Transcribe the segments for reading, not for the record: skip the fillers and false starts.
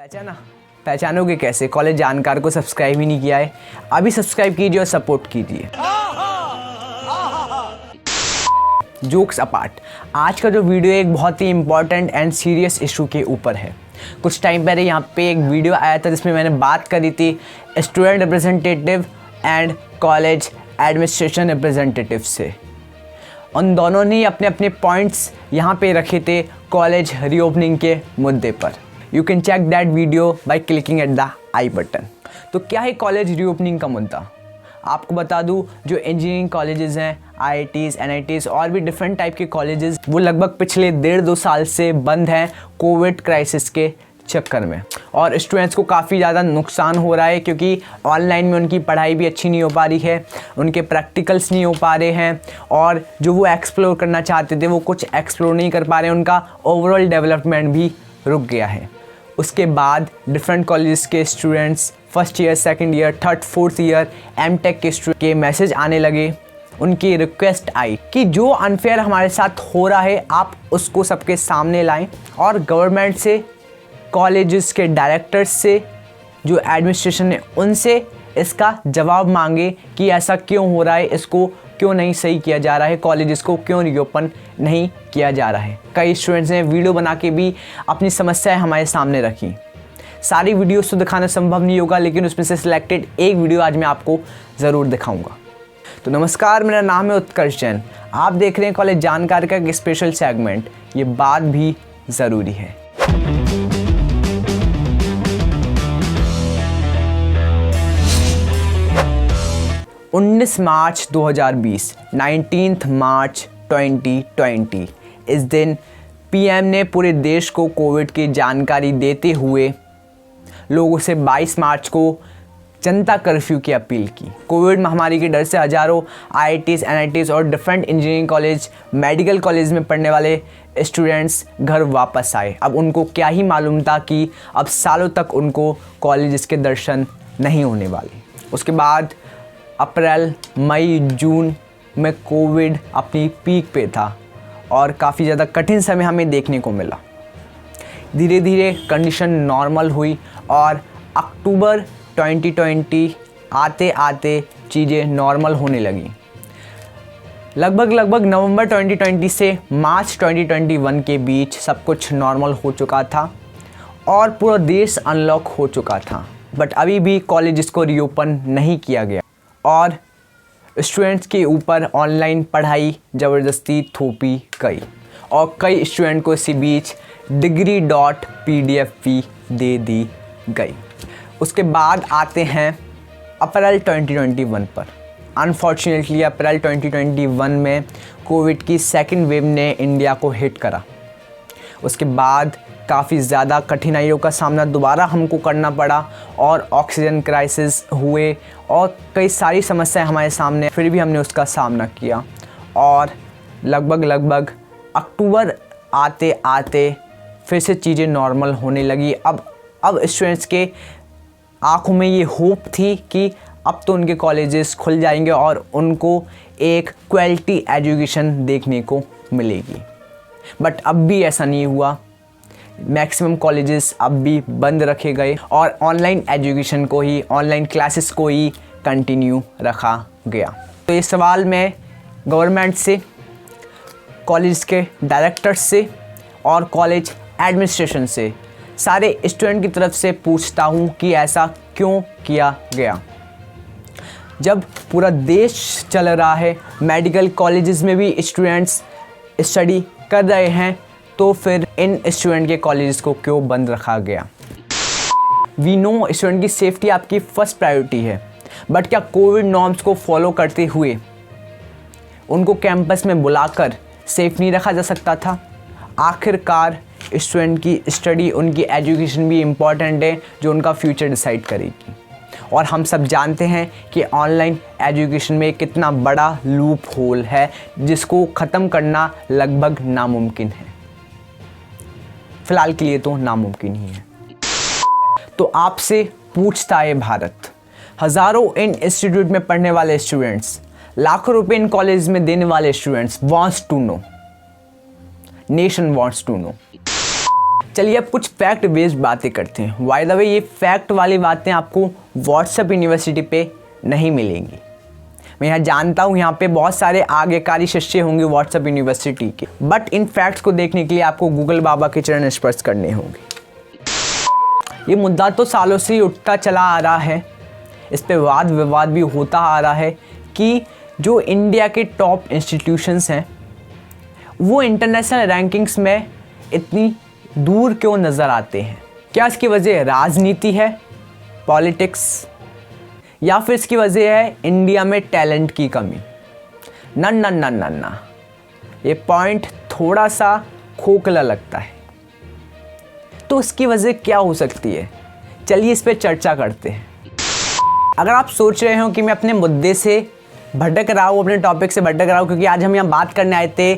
पहचाना पहचानोगे कैसे? कॉलेज जानकार को सब्सक्राइब ही नहीं किया है, अभी सब्सक्राइब कीजिए और सपोर्ट कीजिए। जोक्स अपार्ट, आज का जो वीडियो एक बहुत ही इंपॉर्टेंट एंड सीरियस इशू के ऊपर है। कुछ टाइम पहले यहाँ पे एक वीडियो आया था जिसमें मैंने बात करी थी student representative and college administration representative से। उन दोनों ने अपने अपने पॉइंट्स यहाँ पे रखे थे कॉलेज रीओपनिंग के मुद्दे पर। You can check that video by clicking at the I button. तो क्या है कॉलेज रीओपनिंग का मुद्दा? आपको बता दूं, जो इंजीनियरिंग कॉलेजेस हैं, IITs, NITs और भी डिफरेंट टाइप के कॉलेजेस, वो लगभग पिछले 1.5-2 साल से बंद हैं कोविड क्राइसिस के चक्कर में। और स्टूडेंट्स को काफ़ी ज़्यादा नुकसान हो रहा है क्योंकि ऑनलाइन में उनकी पढ़ाई भी अच्छी नहीं हो पा रही है, उनके प्रैक्टिकल्स नहीं हो पा रहे हैं और जो वो एक्सप्लोर करना चाहते थे वो कुछ एक्सप्लोर नहीं कर पा रहे हैं, उनका ओवरऑल डेवलपमेंट भी रुक गया है। उसके बाद डिफरेंट कॉलेजेस के students first year, second year, third, fourth year M.Tech के स्टूडेंट के मैसेज आने लगे, उनकी रिक्वेस्ट आई कि जो अनफेयर हमारे साथ हो रहा है आप उसको सबके सामने लाएं और गवर्नमेंट से, कॉलेजेस के डायरेक्टर्स से, जो एडमिनिस्ट्रेशन है उनसे इसका जवाब मांगे कि ऐसा क्यों हो रहा है, इसको क्यों नहीं सही किया जा रहा है, कॉलेजेस को क्यों रीओपन नहीं किया जा रहा है। कई स्टूडेंट्स ने वीडियो बना के भी अपनी समस्याएं हमारे सामने रखी। सारी वीडियोस तो दिखाना संभव नहीं होगा, लेकिन उसमें से सिलेक्टेड एक वीडियो आज मैं आपको ज़रूर दिखाऊंगा। तो नमस्कार, मेरा नाम है उत्कर्ष जैन, आप देख रहे हैं कॉलेज जानकार का एक स्पेशल सेगमेंट, ये बात भी ज़रूरी है। मार्च 2020, 19 मार्च 2020, इस दिन PM ने पूरे देश को कोविड की जानकारी देते हुए लोगों से 22 मार्च को जनता कर्फ्यू की अपील की। कोविड महामारी के डर से हजारों IITs, NITs और different engineering college, medical college में पढ़ने वाले स्टूडेंट्स घर वापस आए। अब उनको क्या ही मालूम था कि अब सालों तक उनको कॉलेजेस के दर्शन नहीं होने वाले। उसके बाद अप्रैल, मई, जून में कोविड अपनी पीक पे था और काफ़ी ज़्यादा कठिन समय हमें देखने को मिला। धीरे धीरे कंडीशन नॉर्मल हुई और अक्टूबर 2020 आते आते चीज़ें नॉर्मल होने लगी। लगभग नवंबर 2020 से मार्च 2021 के बीच सब कुछ नॉर्मल हो चुका था और पूरा देश अनलॉक हो चुका था। बट अभी भी कॉलेजेस को रीओपन नहीं किया गया और स्टूडेंट्स के ऊपर ऑनलाइन पढ़ाई ज़बरदस्ती थोपी गई और कई स्टूडेंट को इसी बीच degree.pdf भी दे दी गई। उसके बाद आते हैं अप्रैल 2021 पर। अनफॉर्चुनेटली अप्रैल 2021 में कोविड की सेकेंड वेव ने इंडिया को हिट करा। उसके बाद काफ़ी ज़्यादा कठिनाइयों का सामना दोबारा हमको करना पड़ा और ऑक्सीजन क्राइसिस हुए और कई सारी समस्याएं हमारे सामने, फिर भी हमने उसका सामना किया और लगभग अक्टूबर आते आते फिर से चीज़ें नॉर्मल होने लगी। अब स्टूडेंट्स के आँखों में ये होप थी कि अब तो उनके कॉलेजेस खुल जाएंगे और उनको एक क्वालिटी एजुकेशन देखने को मिलेगी। बट अब भी ऐसा नहीं हुआ। मैक्सिमम कॉलेजेस अब भी बंद रखे गए और ऑनलाइन एजुकेशन को ही, ऑनलाइन क्लासेस को ही कंटिन्यू रखा गया। तो ये सवाल मैं गवर्नमेंट से, कॉलेज के डायरेक्टर्स से और कॉलेज एडमिनिस्ट्रेशन से, सारे स्टूडेंट की तरफ से पूछता हूँ कि ऐसा क्यों किया गया। जब पूरा देश चल रहा है, मेडिकल कॉलेजेस में भी स्टूडेंट्स स्टडी कर रहे हैं, तो फिर इन स्टूडेंट के कॉलेजेस को क्यों बंद रखा गया? वी नो स्टूडेंट की सेफ्टी आपकी फर्स्ट प्रायोरिटी है, बट क्या कोविड नॉर्म्स को फॉलो करते हुए उनको कैंपस में बुलाकर सेफ नहीं रखा जा सकता था? आखिरकार स्टूडेंट की स्टडी, उनकी एजुकेशन भी इम्पॉर्टेंट है जो उनका फ्यूचर डिसाइड करेगी। और हम सब जानते हैं कि ऑनलाइन एजुकेशन में कितना बड़ा लूप होल है जिसको ख़त्म करना लगभग नामुमकिन है। फ़िलहाल के लिए तो नामुमकिन ही है। तो आपसे पूछता है भारत, हज़ारों इन इंस्टीट्यूट में पढ़ने वाले स्टूडेंट्स, लाखों रुपए इन कॉलेज में देने वाले students wants to know, nation wants to know चलिए अब कुछ फैक्ट बेस्ड बातें करते हैं। बाय द वे ये फैक्ट वाली बातें आपको व्हाट्सएप यूनिवर्सिटी पे नहीं मिलेंगी। मैं यहाँ जानता हूँ यहाँ पे बहुत सारे आज्ञाकारी शिष्य होंगे व्हाट्सएप यूनिवर्सिटी के, बट इन फैक्ट्स को देखने के लिए आपको गूगल बाबा के चरण स्पर्श करने होंगे। ये मुद्दा तो सालों से ही उठता चला आ रहा है, इस पे वाद विवाद भी होता आ रहा है कि जो इंडिया के टॉप इंस्टीट्यूशंस हैं वो इंटरनेशनल रैंकिंग्स में इतनी दूर क्यों नज़र आते हैं। क्या इसकी वजह राजनीति है, पॉलिटिक्स, या फिर इसकी वजह है इंडिया में टैलेंट की कमी? ना ना ना ना ना, ये पॉइंट थोड़ा सा खोखला लगता है। तो इसकी वजह क्या हो सकती है, चलिए इस पे चर्चा करते हैं। अगर आप सोच रहे हो कि मैं अपने मुद्दे से भटक रहा हूँ, अपने टॉपिक से भटक रहा हूँ, क्योंकि आज हम यहाँ बात करने आए थे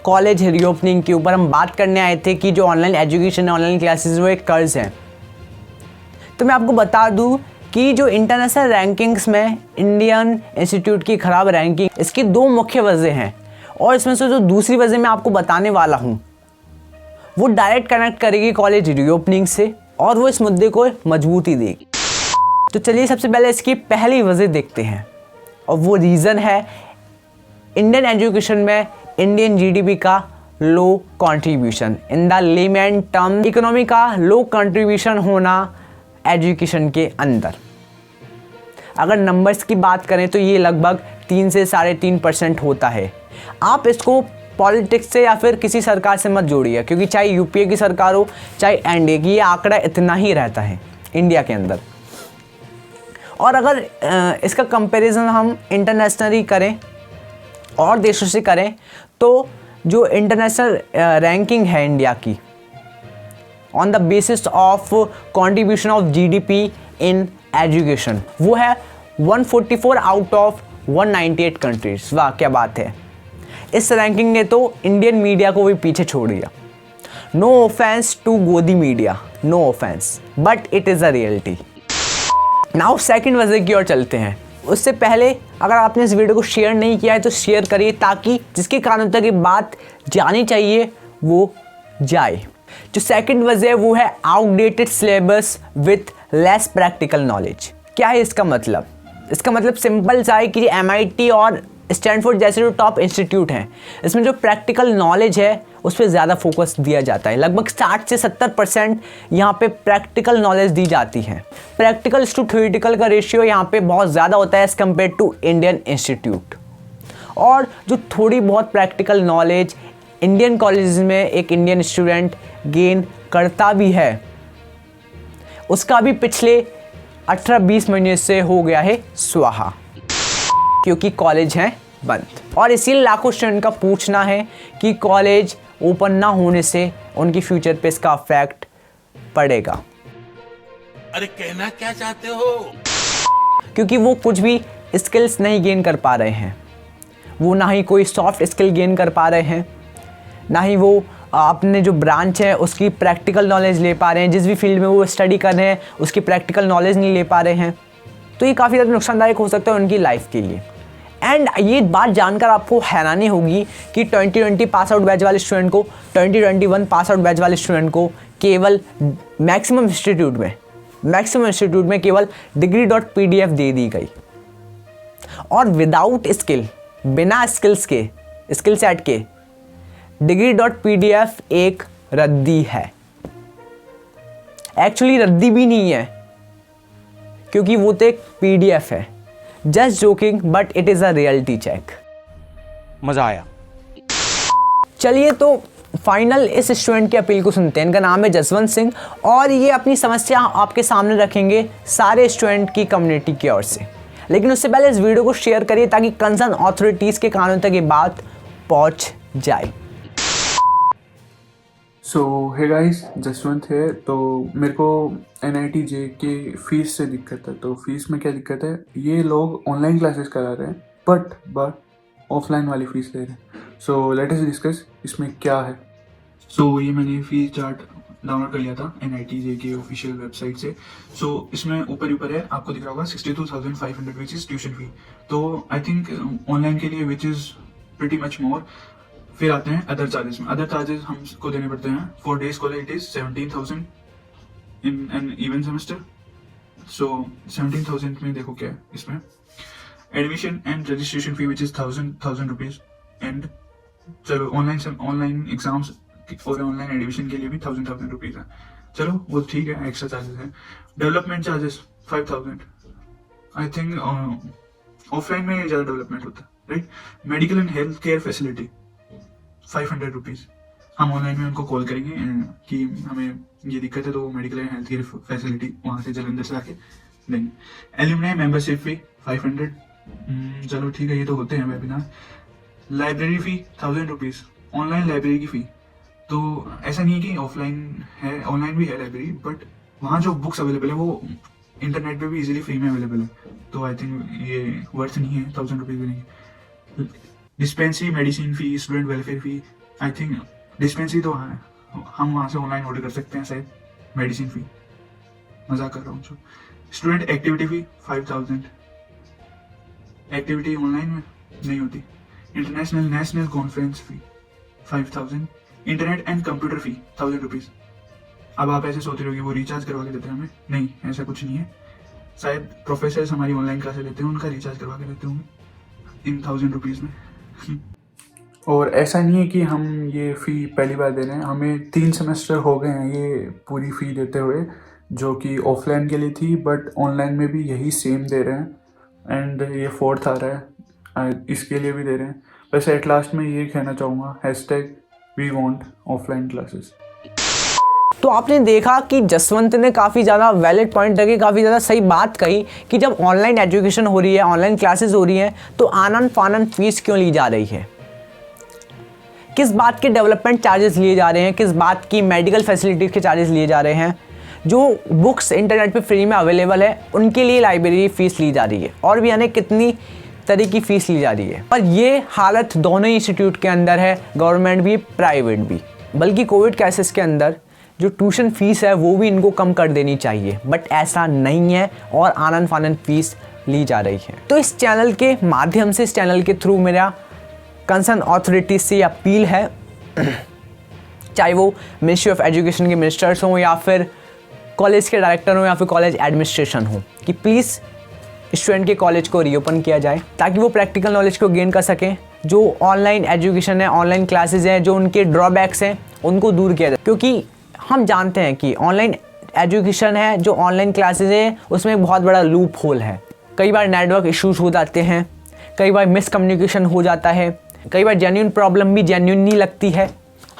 कॉलेज रीओपनिंग के ऊपर, हम बात करने आए थे कि जो ऑनलाइन एजुकेशन है, ऑनलाइन क्लासेस, वो एक कर्ज है। तो मैं आपको बता दूँ कि जो इंटरनेशनल रैंकिंग्स में इंडियन इंस्टीट्यूट की ख़राब रैंकिंग, इसकी दो मुख्य वजह हैं, और इसमें से जो दूसरी वजह मैं आपको बताने वाला हूँ वो डायरेक्ट कनेक्ट करेगी कॉलेज रीओपनिंग से, और वो इस मुद्दे को मजबूती देगी। तो चलिए सबसे पहले इसकी पहली वजह देखते हैं, और वो रीज़न है इंडियन एजुकेशन में इंडियन जीडीपी का low contribution. In the layman term, economy का लो कंट्रीब्यूशन होना एजुकेशन के अंदर। अगर नंबर्स की बात करें तो ये लगभग 3 से 3.5% होता है। आप इसको पॉलिटिक्स से या फिर किसी सरकार से मत जोड़िए, क्योंकि चाहे यूपीए की सरकार हो चाहे एनडीए की, ये आंकड़ा इतना ही रहता है इंडिया के अंदर। और अगर इसका कंपैरिजन हम इंटरनेशनली करें और देशों से करें, तो जो इंटरनेशनल रैंकिंग है इंडिया की on the basis of contribution of GDP in education, वो है 144 आउट ऑफ 198 कंट्रीज। वाह क्या बात है। इस रैंकिंग ने तो इंडियन मीडिया को भी पीछे छोड़ दिया। नो ऑफेंस टू गोदी media, no offence, but it is a reality. Now second वजह की ओर चलते हैं। उससे पहले अगर आपने इस वीडियो को शेयर नहीं किया है तो शेयर करिए, ताकि जिसके कारण तक ये बात जानी चाहिए वो जाए। जो सेकंड वजह है वो है outdated syllabus with less practical knowledge. क्या है इसका मतलब? इसका मतलब सिंपल सा है कि MIT और स्टैनफोर्ड जैसे जो टॉप इंस्टीट्यूट हैं, इसमें जो प्रैक्टिकल नॉलेज है उस पर ज़्यादा फोकस दिया जाता है। लगभग 60 से 70% यहाँ पे प्रैक्टिकल नॉलेज दी जाती है। प्रैक्टिकल टू थ्योरेटिकल का रेशियो यहाँ पे बहुत ज़्यादा होता है as compared to Indian institute. और जो थोड़ी बहुत प्रैक्टिकल नॉलेज इंडियन कॉलेज में एक इंडियन स्टूडेंट गेन करता भी है, उसका भी पिछले 18-20 महीने से हो गया है स्वाहा, क्योंकि कॉलेज हैं बंद। और इसीलिए लाखों स्टूडेंट का पूछना है कि कॉलेज ओपन ना होने से उनकी फ्यूचर पे इसका इफेक्ट पड़ेगा। अरे कहना क्या चाहते हो? क्योंकि वो कुछ भी स्किल्स नहीं गेन कर पा रहे हैं। वो ना ही कोई सॉफ्ट स्किल गेन कर पा रहे हैं, ना ही वो अपने जो ब्रांच है उसकी प्रैक्टिकल नॉलेज ले पा रहे हैं। जिस भी फील्ड में वो स्टडी कर रहे हैं उसकी प्रैक्टिकल नॉलेज नहीं ले पा रहे हैं। तो ये काफ़ी ज़्यादा नुकसानदायक हो सकता है उनकी लाइफ के लिए। एंड ये बात जानकर आपको हैरानी होगी कि 2020 पास आउट बैच वाले स्टूडेंट को, 2021 पास आउट बैच वाले स्टूडेंट को केवल मैक्सिमम इंस्टीट्यूट में केवल degree.pdf दे दी गई। और विदाउट स्किल, बिना स्किल सेट के degree.pdf एक रद्दी है। एक्चुअली रद्दी भी नहीं है, क्योंकि वो तो एक PDF है। Just joking, but it is a reality check. मज़ा आया। चलिए तो फाइनल इस स्टूडेंट की अपील को सुनते हैं। इनका नाम है जसवंत सिंह, और ये अपनी समस्या आपके सामने रखेंगे सारे स्टूडेंट की कम्युनिटी की ओर से। लेकिन उससे पहले इस वीडियो को शेयर करिए ताकि कंसर्न अथॉरिटीज़ के कानों तक ये बात पहुंच जाए। सो हे गाइस, जसवंत है। तो मेरे को NIT JEE के फीस से दिक्कत है। तो फीस में क्या दिक्कत है, ये लोग ऑनलाइन क्लासेस करा रहे हैं बट ऑफलाइन वाली फ़ीस ले रहे हैं। सो लेट अस डिस्कस इसमें क्या है। सो ये मैंने फीस चार्ट डाउनलोड कर लिया था NIT JEE की ऑफिशियल वेबसाइट से। सो इसमें ऊपर है, आपको दिख रहा होगा 62,500 विच इज़ ट्यूशन फी। तो आई थिंक ऑनलाइन के लिए which is pretty much more फिर आते हैं अदर चार्जेस में। अदर चार्जेस हमको देने पड़ते हैं for days college it is 17,000 in an even semester. So 17,000 में देखो क्या है इसमें, admission and registration fee which is 1,000 rupees, and चलो ऑनलाइन एग्जाम्स और ऑनलाइन एडमिशन के लिए भी 1,000 रुपीज है। चलो वो ठीक है, एक्स्ट्रा चार्जेस है। Development charges 5,000, I think offline में ज़्यादा डेवलपमेंट होता है, right. Medical and health care facility 500 rupees. हम ऑनलाइन में उनको कॉल करेंगे कि हमें ये दिक्कत है, तो medical and health care facility वहाँ से जलंधर से आके देंगे। एल्यूमनाई मेंबरशिप फी 500, चलो ठीक है, ये तो होते हैं वेबिनार। लाइब्रेरी फी 1,000 रुपीज़, ऑनलाइन लाइब्रेरी की फ़ी। तो ऐसा नहीं है कि ऑफलाइन है, ऑनलाइन भी है लाइब्रेरी, बट वहाँ जो बुक्स अवेलेबल है वो इंटरनेट पे भी इजीली फ्री में अवेलेबल है। तो आई थिंक ये वर्थ नहीं है, 1,000 रुपीज़ भी नहीं। Dispensary medicine fee, student welfare fee, I think dispensary तो है, हम वहाँ से ऑनलाइन ऑर्डर कर सकते हैं शायद। मेडिसिन फ़ी मजाक कर रहा हूँ। स्टूडेंट एक्टिविटी फ़ी 5,000, एक्टिविटी ऑनलाइन में नहीं होती। International national conference fee 5,000, internet and computer fee 1,000 rupees. अब आप ऐसे सोच रहे हो कि वो रिचार्ज करवा के देते हैं हमें, नहीं, ऐसा कुछ नहीं है। शायद प्रोफेसर्स हमारी ऑनलाइन क्लासेस लेते हैं, उनका रिचार्ज करवा के देते होंगे इन 1,000 रुपीज़ में। और ऐसा नहीं है कि हम ये फ़ी पहली बार दे रहे हैं, हमें 3 सेमेस्टर हो गए हैं ये पूरी फ़ी देते हुए, जो कि ऑफलाइन के लिए थी, बट ऑनलाइन में भी यही सेम दे रहे हैं। एंड ये 4th आ रहा है, इसके लिए भी दे रहे हैं। वैसे एट लास्ट में ये कहना चाहूँगा, #we want ऑफलाइन क्लासेस। तो आपने देखा कि जसवंत ने काफ़ी ज़्यादा वैलिड पॉइंट रखे, काफ़ी ज़्यादा सही बात कही कि जब ऑनलाइन एजुकेशन हो रही है, ऑनलाइन क्लासेस हो रही हैं, तो आनन फानन फीस क्यों ली जा रही है, किस बात के डेवलपमेंट चार्जेस लिए जा रहे हैं, किस बात की मेडिकल फैसिलिटीज़ के चार्जेस लिए जा रहे हैं। जो बुक्स इंटरनेट पे फ्री में अवेलेबल है उनके लिए लाइब्रेरी फ़ीस ली जा रही है, और भी यानी कितनी तरह की फ़ीस ली जा रही है। और ये हालत दोनों ही इंस्टीट्यूट के अंदर है, गवर्नमेंट भी प्राइवेट भी। बल्कि कोविड केसेस के अंदर जो ट्यूशन फ़ीस है वो भी इनको कम कर देनी चाहिए, बट ऐसा नहीं है और आनन फानन फीस ली जा रही है। तो इस चैनल के माध्यम से, इस चैनल के थ्रू मेरा कंसर्न अथॉरिटीज से अपील है, चाहे वो मिनिस्ट्री ऑफ एजुकेशन के मिनिस्टर्स हों या फिर कॉलेज के डायरेक्टर हों या फिर कॉलेज एडमिनिस्ट्रेशन हो, कि प्लीज़ स्टूडेंट के कॉलेज को रीओपन किया जाए ताकि वो प्रैक्टिकल नॉलेज को गेन कर सकें। जो ऑनलाइन एजुकेशन है, ऑनलाइन क्लासेज हैं, जो उनके ड्रॉबैक्स हैं उनको दूर किया जाए, क्योंकि हम जानते हैं कि ऑनलाइन एजुकेशन है, जो ऑनलाइन क्लासेज है, उसमें एक बहुत बड़ा लूप होल है। कई बार नेटवर्क इश्यूज हो जाते हैं, कई बार मिसकम्युनिकेशन हो जाता है, कई बार जेन्युइन प्रॉब्लम भी जेन्युइन नहीं लगती है।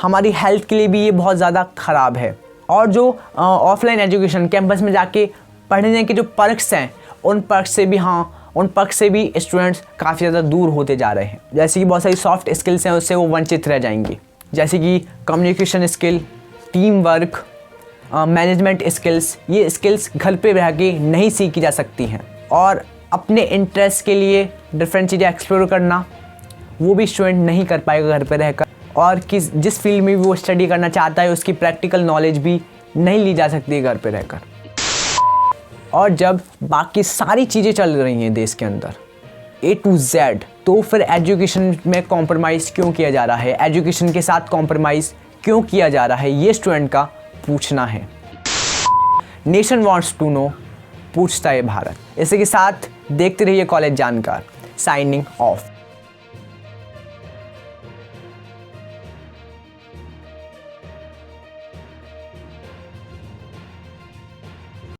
हमारी हेल्थ के लिए भी ये बहुत ज़्यादा ख़राब है। और जो ऑफलाइन एजुकेशन कैंपस में जाके पढ़ने के जो पर्क्स हैं, उन पर्क्स से भी स्टूडेंट्स काफ़ी ज़्यादा दूर होते जा रहे हैं। जैसे कि बहुत सारी सॉफ्ट स्किल्स हैं, उससे वो वंचित रह जाएंगे, जैसे कि communication skill, team work, management skills. ये स्किल्स घर पे रह के नहीं सीखी जा सकती हैं। और अपने इंटरेस्ट के लिए डिफरेंट चीज़ें एक्सप्लोर करना वो भी स्टूडेंट नहीं कर पाएगा घर पे रहकर, और जिस फील्ड में भी वो स्टडी करना चाहता है उसकी प्रैक्टिकल नॉलेज भी नहीं ली जा सकती है घर पे रहकर। और जब बाकी सारी चीज़ें चल रही हैं देश के अंदर A to Z, तो फिर एजुकेशन में कॉम्प्रोमाइज़ क्यों किया जा रहा है, एजुकेशन के साथ कॉम्प्रोमाइज़ क्यों किया जा रहा है, ये स्टूडेंट का पूछना है। नेशन वांट्स टू नो, पूछता है भारत। इसी के साथ देखते रहिए कॉलेज जानकार। Signing off.